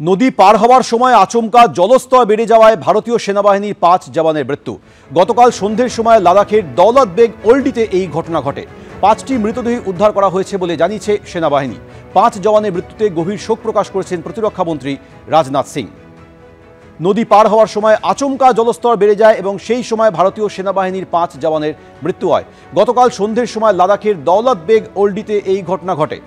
নদী পার হওয়ার সময় আচমকা জলস্তর বেড়ে যাওয়ায় ভারতীয় সেনাবাহিনীর ৫ জওয়ানের মৃত্যু। গতকাল সন্ধ্যের সময় লাদাখের দৌলত বেগ ওল্ডিতে এই ঘটনা ঘটে। ৫টি মৃতদেহ উদ্ধার করা হয়েছে বলে জানিয়েছে সেনাবাহিনী। ৫ জওয়ানের মৃত্যুতে গভীর শোক প্রকাশ করেছেন প্রতিরক্ষামন্ত্রী রাজনাথ সিং। নদী পার হওয়ার সময় আচমকা জলস্তর বেড়ে যায় এবং সেই সময় ভারতীয় সেনাবাহিনীর ৫ জওয়ানের মৃত্যু হয়। গতকাল সন্ধ্যের সময় লাদাখের দৌলত বেগ ওল্ডিতে এই ঘটনা ঘটে।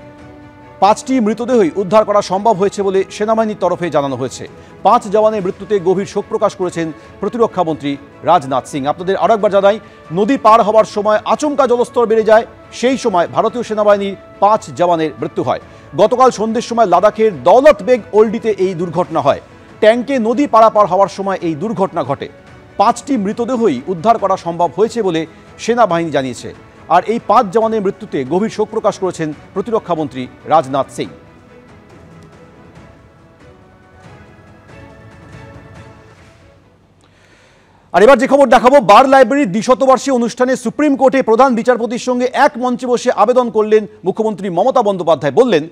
৫টি মৃতদেহই উদ্ধার করা সম্ভব হয়েছে বলে সেনাবাহিনীর তরফে জানানো হয়েছে। ৫ জওয়ানের মৃত্যুতে গভীর শোক প্রকাশ করেছেন প্রতিরক্ষামন্ত্রী রাজনাথ সিং। আপনাদের আরো একবার জানাই, নদী পার হওয়ার সময় আচমকা জলস্তর বেড়ে যায়, সেই সময় ভারতীয় সেনাবাহিনীর ৫ জওয়ানের মৃত্যু হয়। গতকাল সন্ধ্যের সময় লাদাখের দৌলত বেগ ওল্ডিতে এই দুর্ঘটনা হয়। ট্যাঙ্কে নদী পারাপার হওয়ার সময় এই দুর্ঘটনা ঘটে। ৫টি মৃতদেহই উদ্ধার করা সম্ভব হয়েছে বলে সেনাবাহিনী জানিয়েছে। আর এই ৫ জওয়ানের মৃত্যুতে গভীর শোক প্রকাশ করেছেন প্রতিরক্ষামন্ত্রী রাজনাথ সিং। আর এবার যে খবর দেখাবো, বার লাইব্রেরির দ্বিশতবার্ষিকী অনুষ্ঠানে সুপ্রিম কোর্টে প্রধান বিচারপতির সঙ্গে এক মঞ্চে বসে আবেদন করলেন মুখ্যমন্ত্রী মমতা বন্দ্যোপাধ্যায়। বললেন,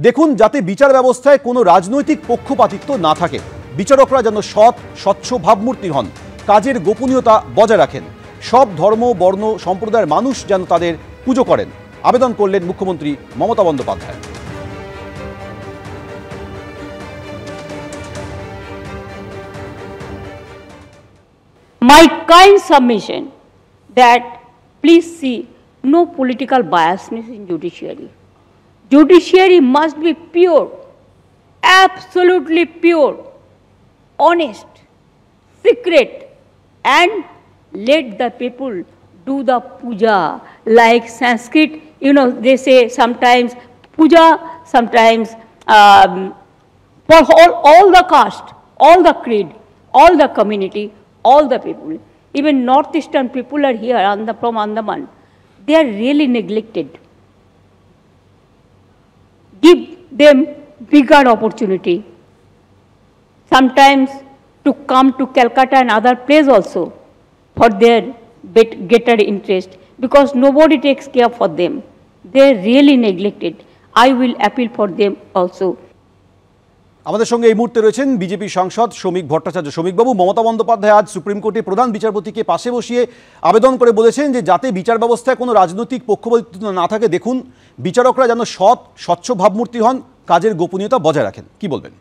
দেখুন, যাতে বিচার ব্যবস্থায় কোনো রাজনৈতিক পক্ষপাতিত্ব না থাকে, বিচারকরা যেন সৎ স্বচ্ছ ভাবমূর্তি হন, কাজের গোপনীয়তা বজায় রাখেন, সব ধর্ম বর্ণ সম্প্রদায়ের মানুষ যেন তাদের পুজো করেন। আবেদন করলেন মুখ্যমন্ত্রী Mamata Bandyopadhyay. My kind submission that please see no political biasness in judiciary. Judiciary must be pure, absolutely pure, honest, secret, and let the people do the puja. Like Sanskrit, they say sometimes puja, sometimes for all the caste, all the creed, all the community, all the people. Even northeastern people are here from Andaman. They are really neglected. Give them bigger opportunity. Sometimes to come to Calcutta and other place also for their greater interest, because nobody takes care for them. They are really neglected. I will appeal for them also. আমাদের সঙ্গে এই মুহূর্তে রয়েছেন BJP সাংসদ শ্রমিক ভট্টাচার্য। শ্রমিকবাবু, মমতা বন্দ্যোপাধ্যায় আজ supreme কোর্টে প্রধান বিচারপতিকে পাশে বসিয়ে আবেদন করে বলেছেন যে যাতে বিচার ব্যবস্থায় কোনো রাজনৈতিক পক্ষপাতিত্ব না থাকে, দেখুন, বিচারকরা যেন সৎ স্বচ্ছ ভাবমূর্তি হন, কাজের গোপনীয়তা বজায় রাখেন। কি বলবেন?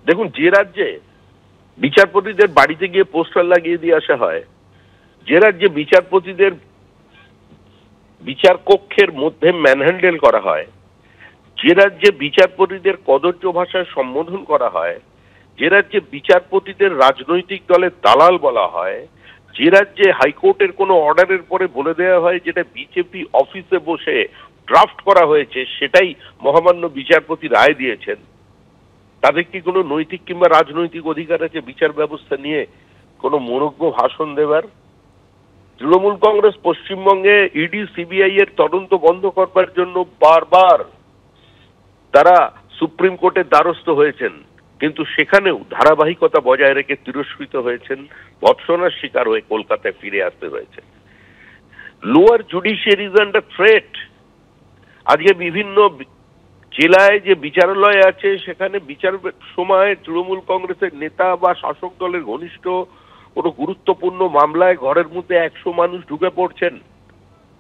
দেখুন, যে রাজ্যে বিচারপতিদের বাড়িতে গিয়ে পোস্টার লাগিয়ে দিয়ে আসা হয়, যে রাজ্যে বিচারপতিদের বিচার কক্ষের মধ্যে ম্যানহ্যান্ডেল করা হয়, যে রাজ্যে বিচারপতিদের কদর্য ভাষায় সম্বোধন করা হয়, যে রাজ্যে বিচারপতিদের রাজনৈতিক দলের দালাল বলা হয়, যে রাজ্যে হাইকোর্টের কোনো অর্ডারের পরে বলে দেওয়া হয় যেটা বিজেপি অফিসে বসে ড্রাফট করা হয়েছে সেটাই মহামান্য বিচারপতি রায় দিয়েছেন, তাদের কি কোনো নৈতিক কিংবা রাজনৈতিক অধিকার আছে বিচার ব্যবস্থা নিয়ে কোনো মনোজ্ঞ ভাষণ দেবার? তৃণমূল কংগ্রেস পশ্চিমবঙ্গে ইডি সিবিআই এর তদন্ত বন্ধ করবার জন্য বারবার তারা সুপ্রিম কোর্টের দ্বারস্থ হয়েছেন, কিন্তু সেখানেও ধারাবাহিকতা বজায় রেখে তিরস্কৃত হয়েছেন, ভৎসনার শিকার হয়ে কলকাতায় ফিরে আসতে হয়েছে। Lower judiciary is under threat. আজকে বিভিন্ন জেলায় যে বিচারালয় আছে সেখানে বিচার সময় তৃণমূল কংগ্রেসের নেতা বা শাসক দলের ঘনিষ্ঠ কোনো গুরুত্বপূর্ণ মামলায় ঘরের মধ্যে 100 মানুষ ঢুকে পড়ছেন,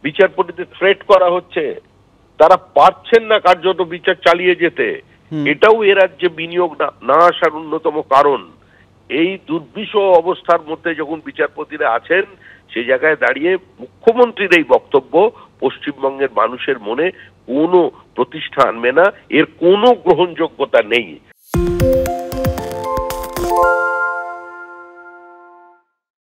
বিচারপতিদের থ্রেট করা হচ্ছে, তারা পারছেন না কার্যত বিচার চালিয়ে যেতে। এটাও এ রাজ্যে বিনিয়োগ না আসার অন্যতম কারণ। এই দুর্বিষহ অবস্থার মধ্যে যখন বিচারপতিরা আছেন, সেই জায়গায় দাঁড়িয়ে মুখ্যমন্ত্রীর এই বক্তব্য পশ্চিমবঙ্গের মানুষের মনে কোনো প্রতিষ্ঠা আনবে না, এর কোনো গ্রহণযোগ্যতা নেই।